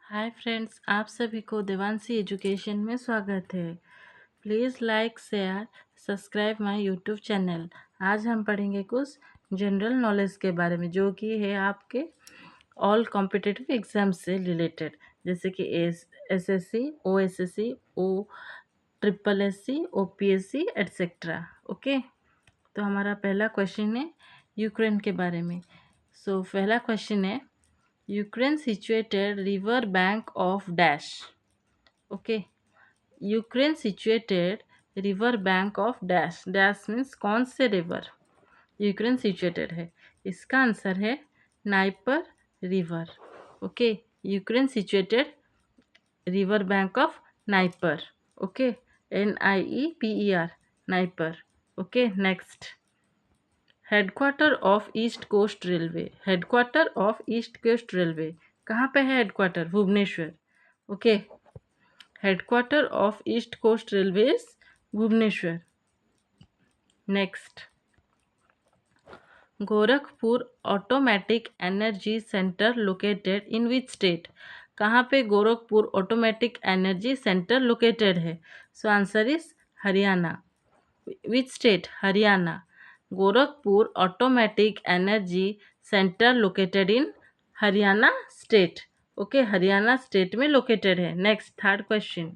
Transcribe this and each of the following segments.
Hi friends, आप सभी को देवांशी एजुकेशन में स्वागत है। Please like, share, subscribe my YouTube channel. आज हम पढ़ेंगे कुछ जनरल नॉलेज के बारे में जो कि है आपके ऑल कॉम्पिटिटिव एग्जाम से रिलेटेड, जैसे कि SSC, OSSC, O triple SC, OPSC etcetera. Okay, तो हमारा पहला क्वेश्चन है यूक्रेन के बारे में। पहला क्वेश्चन है Ukraine situated river bank of dash. Okay, Ukraine situated river bank of dash. Dash means कौन से रिवर यूक्रेन सिचुएटेड है। इसका आंसर है Dnieper river. Okay, Ukraine situated river bank of Dnieper. Okay, NIEPER, Dnieper. Okay, next, headquarter of east coast railway. Headquarter of east coast railway कहाँ पे है? Headquarter Bhubaneswar. Okay, headquarter of east coast railway is Bhubaneswar. Next, Gorakhpur automatic energy centre located in which state. कहाँ पे Gorakhpur automatic energy centre located है? So answer is Haryana. Which state? Haryana. Gorakhpur automatic energy centre located in Haryana state. Okay, Haryana state में located है। Next, third question,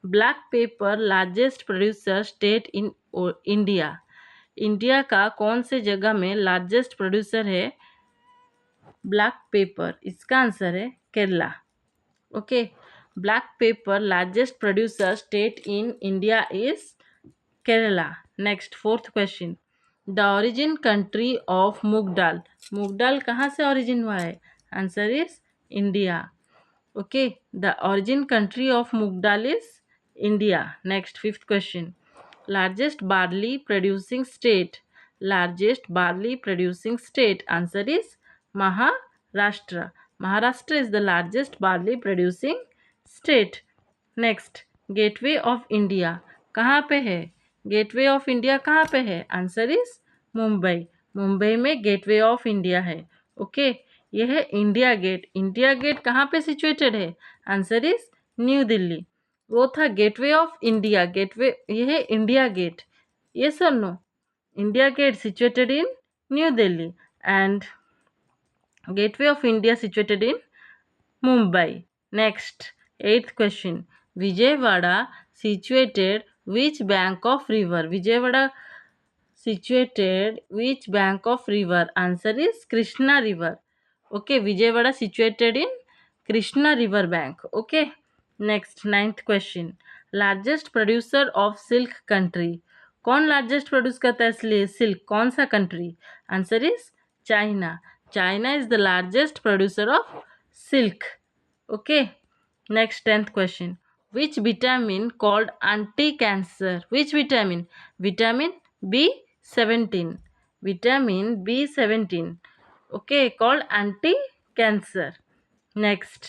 black pepper largest producer state in India. India का कौन से जगह में लार्जेस्ट प्रोड्यूसर है black pepper? इसका आंसर है Kerala. Okay, black pepper largest producer state in India is Kerala. Next, fourth question, the origin country of moong dal. मूंग दाल कहाँ से ओरिजिन हुआ है? Answer is India. Okay, the origin country of moong dal is India. Next, fifth question, largest barley producing state. Largest barley producing state, answer is Maharashtra. Maharashtra is the largest barley producing state. Next, gateway of India कहाँ पे है? Gateway of India कहाँ पे है? Answer is Mumbai. Mumbai में gateway of India है। Okay, यह है इंडिया गेट। इंडिया गेट कहाँ पे सिचुएटेड है? Answer is New Delhi. वो था गेटवे ऑफ इंडिया। गेटवे, यह है इंडिया गेट। ये sir no, India gate situated in New Delhi and gateway of India situated in Mumbai. Next, eighth question. Vijayawada situated which bank of river? Vijayawada situated which bank of river? Answer is Krishna river. Okay, Vijayawada situated in Krishna river bank. Okay. Next, ninth question. Largest producer of silk country. कौन largest produce करता है इसलिए silk? कौन सा country? Answer is China. China is the largest producer of silk. Okay, next, 10th question, which vitamin called anti-cancer? Which vitamin? Vitamin B17. Vitamin B17. Okay, called anti-cancer. Next,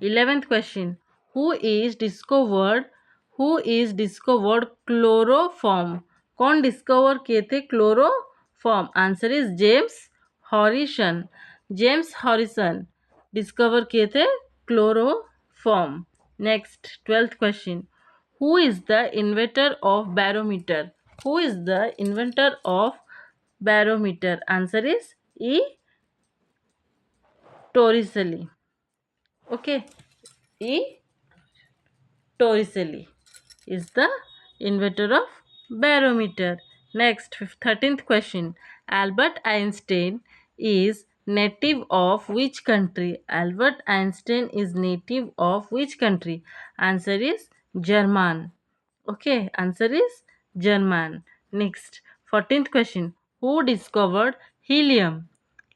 11th question, who is discovered chloroform? कौन discover किए थे chloroform? Answer is James Harrison. James Harrison discover किए थे chloroform. Next, 12th question, who is the inventor of barometer? Who is the inventor of barometer? Answer is E Torricelli. Okay, E Torricelli is the inventor of barometer. Next, 13th question. Albert Einstein is native of which country? Albert Einstein is native of which country? Answer is German. Okay, answer is German. Next, 14th question. Who discovered helium?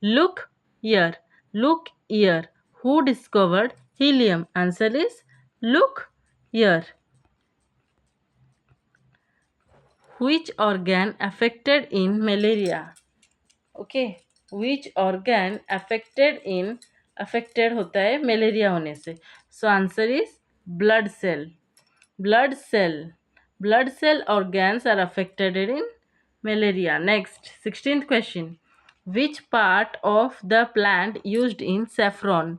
Look here. Look here. Who discovered helium? Answer is look here. Which organ affected in malaria? Okay, which organ affected होता है malaria होने से? So answer is blood cell. Blood cell organs are affected in malaria. Next, 16th question. Which part of the plant used in saffron?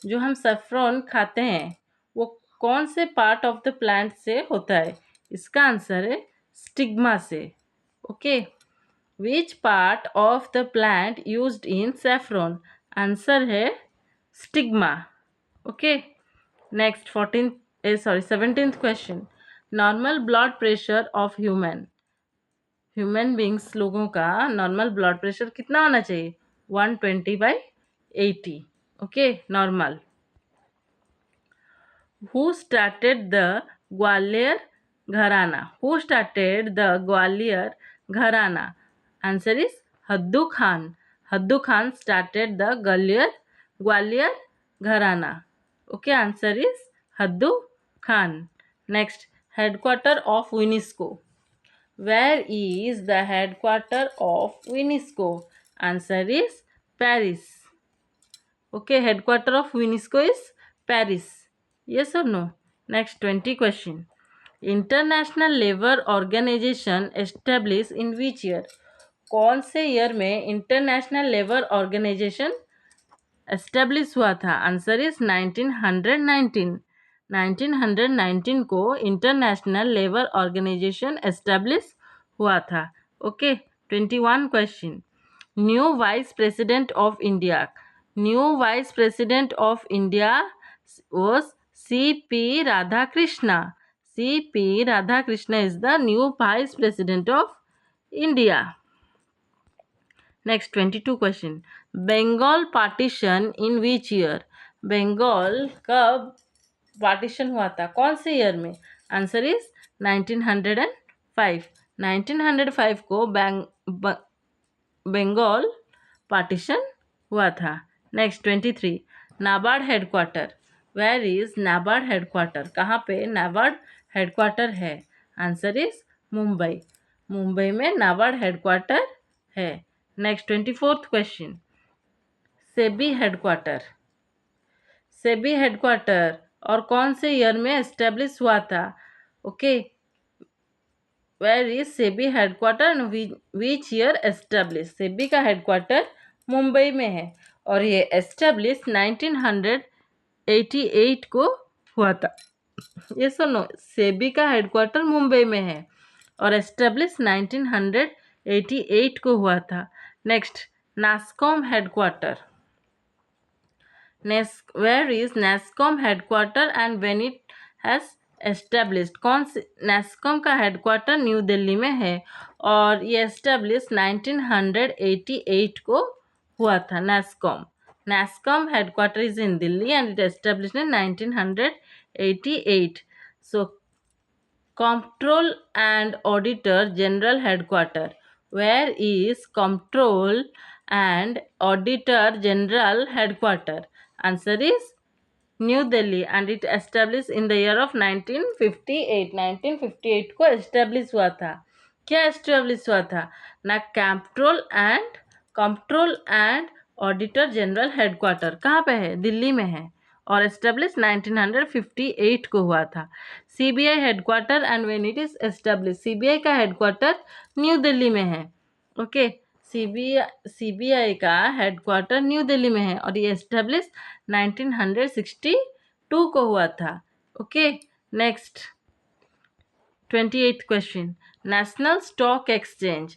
जो हम saffron खाते हैं वो कौन से पार्ट ऑफ द प्लांट से होता है? इसका आंसर है स्टिग्मा से। Okay, which part of the plant used in saffron? Answer है stigma. Okay, next 17th question. Normal blood pressure of human beings लोगों का नॉर्मल ब्लड प्रेशर कितना होना चाहिए? 120/80। Okay, normal. Who started the Gwalior gharana? Who started the Gwalior gharana? Answer is Haddu Khan. Haddu Khan started the Gwalior gharana. Okay, answer is Haddu Khan. Next, headquarter of UNESCO. Where is the headquarter of UNESCO? Answer is Paris. Okay, headquarter of UNESCO is Paris. Yes or no? Next 20 question. International Labour Organization established in which year? कौन से year में international labour organisation establish हुआ था? Answer is 1919। 1919 को international labour organisation establish हुआ था। Okay, 21 question. New vice president of India. New vice president of India was C.P. Radhakrishna. C.P. Radhakrishna is the new vice president of India. Next 22 question. Bengal partition in which year? Bengal कब partition हुआ था? कौन से year में? Answer is 1905। 1905 को Bengal partition हुआ था। Next 23। NABARD headquarter. Where is NABARD headquarter? कहाँ पे नाबार्ड हेडक्वार्टर है? Answer is Mumbai. मुंबई में नाबार्ड हेडक्वार्टर है। Next 24th question. SEBI headquarter. SEBI headquarter और कौन से ईयर में एस्टेब्लिश हुआ था? Okay, where is SEBI headquarter and which year establish? SEBI का हेडक्वार्टर मुंबई में है और ये एस्टेब्लिश 1988 को हुआ था। ये सुनो, सेबी का हेडक्वार्टर मुंबई में है और एस्टेब्लिश 1988 को हुआ था। Next, NASSCOM headquarter. Where is NASSCOM headquarter and when it has established? कौन से नास्कॉम का हेडक्वार्टर न्यू दिल्ली में है और ये एस्टेब्लिश 1988 को हुआ था। NASSCOM headquarter is in Delhi and it established in 1988. So Comptroller and Auditor General Headquarter. Where is Comptroller and Auditor General Headquarter? Answer is New Delhi and it established in the year of 1958. 1958 को establish हुआ था। क्या establish हुआ था? ना control and auditor general headquarter कहाँ पे है? दिल्ली में है और एस्टेब्लिश 1958 को हुआ था। CBI headquarter and when it is establish? CBI का हेडक्वार्टर न्यू दिल्ली में है। ओके, सीबीआई का हेडक्वार्टर न्यू दिल्ली में है और ये एस्टेब्लिश 1962 को हुआ था। Okay, next 28th question. National stock exchange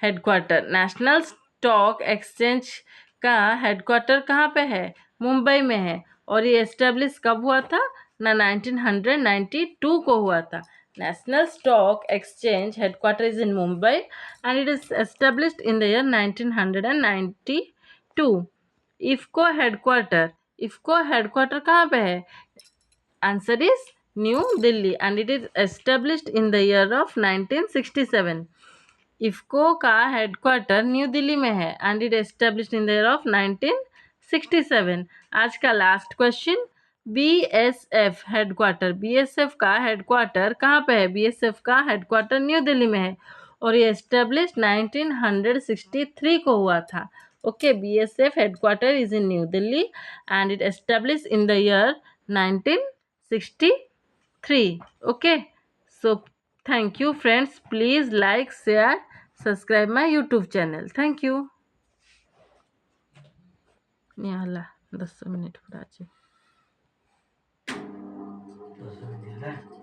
headquarter. National stock exchange का हेडक्वार्टर कहाँ पे है? मुंबई में है और ये एस्टेब्लिश कब हुआ था? ना 1992 को हुआ था। National stock exchange headquarter is in Mumbai and it is established in the year 1992. IFFCO headquarter कहाँ पे है? Answer is New Delhi and it is established in the year of 1967. IFFCO का हेडक्वार्टर न्यू दिल्ली में है and it established in the year of 1967. आज का last question. BSF headquarter. BSF का headquarter कहाँ पे है? बीएसएफ का हेडक्वार्टर न्यू दिल्ली में है और ये एस्टेब्लिश्ड 1963 को हुआ था। Okay, BSF headquarter is in New Delhi and it established in the year 1963. Okay, so thank you friends. Please like, share, subscribe my YouTube channel. Thank you. निघाला 10 मिनिट पुढे. 10 मिनिट झाला.